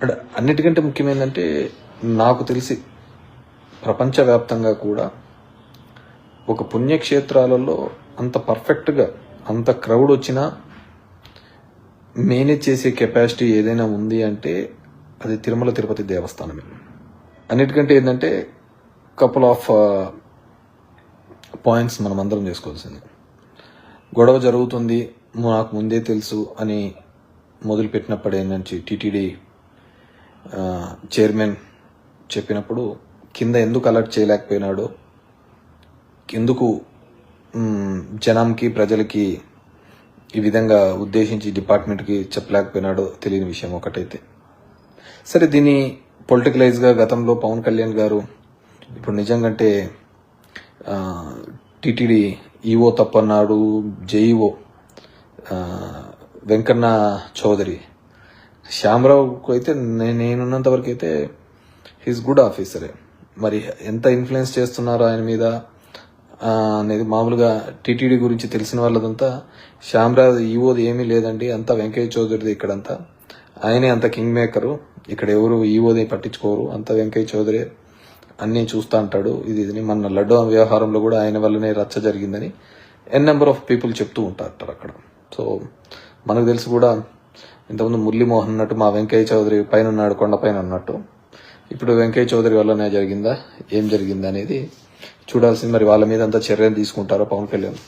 And అన్నిటికంటే ముఖ్యమైనదంటే నాకు తెలిసి ప్రపంచవ్యాప్తంగా కూడా ఒక పుణ్యక్షేత్రాలలో అంత పర్ఫెక్ట్గా అంత క్రౌడ్ వచ్చినా మేనేజ్ చేసే కెపాసిటీ ఏదైనా ఉంది అంటే అది తిరుమల తిరుపతి దేవస్థానమే. అన్నిటికంటే ఏంటంటే కపుల్ ఆఫ్ పాయింట్స్ మనం అందరం చేసుకోవాల్సింది. గొడవ జరుగుతుంది నాకు ముందే తెలుసు అని మొదలుపెట్టినప్పుడు నుంచి టీటీడీ చైర్మన్ చెప్పినప్పుడు కింద ఎందుకు అలర్ట్ చేయలేకపోయినాడో, ఎందుకు జనంకి ప్రజలకి ఈ విధంగా ఉద్దేశించి డిపార్ట్మెంట్కి చెప్పలేకపోయినాడో తెలియని విషయం ఒకటైతే. సరే, దీన్ని పొలిటికలైజ్గా గతంలో పవన్ కళ్యాణ్ గారు ఇప్పుడు నిజంగంటే టీటీడీ ఈఓ తప్పన్నాడు, జేఈఓ వెంకన్న చౌదరి, శ్యామరావుకు అయితే నేనున్నంత వరకు అయితే హీస్ గుడ్ ఆఫీసరే. మరి ఎంత ఇన్ఫ్లుయెన్స్ చేస్తున్నారో ఆయన మీద అనేది మామూలుగా టీటీడీ గురించి తెలిసిన వాళ్ళదంతా శ్యామరావు ఈఓది ఏమీ లేదండి, అంతా వెంకయ్య చౌదరిది ఇక్కడంతా, ఆయనే అంత కింగ్ మేకరు, ఇక్కడ ఎవరు ఈఓది పట్టించుకోరు, అంతా వెంకయ్య చౌదరి అన్నీ చూస్తూ అంటాడు. ఇది మన లడ్డు వ్యవహారంలో కూడా ఆయన వల్లనే రచ్చ జరిగిందని నెంబర్ ఆఫ్ పీపుల్ చెప్తూ ఉంటారు అక్కడ. సో మనకు తెలిసి కూడా ఇంతకుముందు మురళీమోహన్ అన్నట్టు మా వెంకయ్య చౌదరి పైన ఉన్నాడు, కొండపైన ఉన్నట్టు, ఇప్పుడు వెంకయ్య చౌదరి వల్లనే జరిగిందా, ఏం జరిగిందా అనేది చూడాల్సింది. మరి వాళ్ళ మీద అంతా చర్యలు తీసుకుంటారో పవన్ కళ్యాణ్.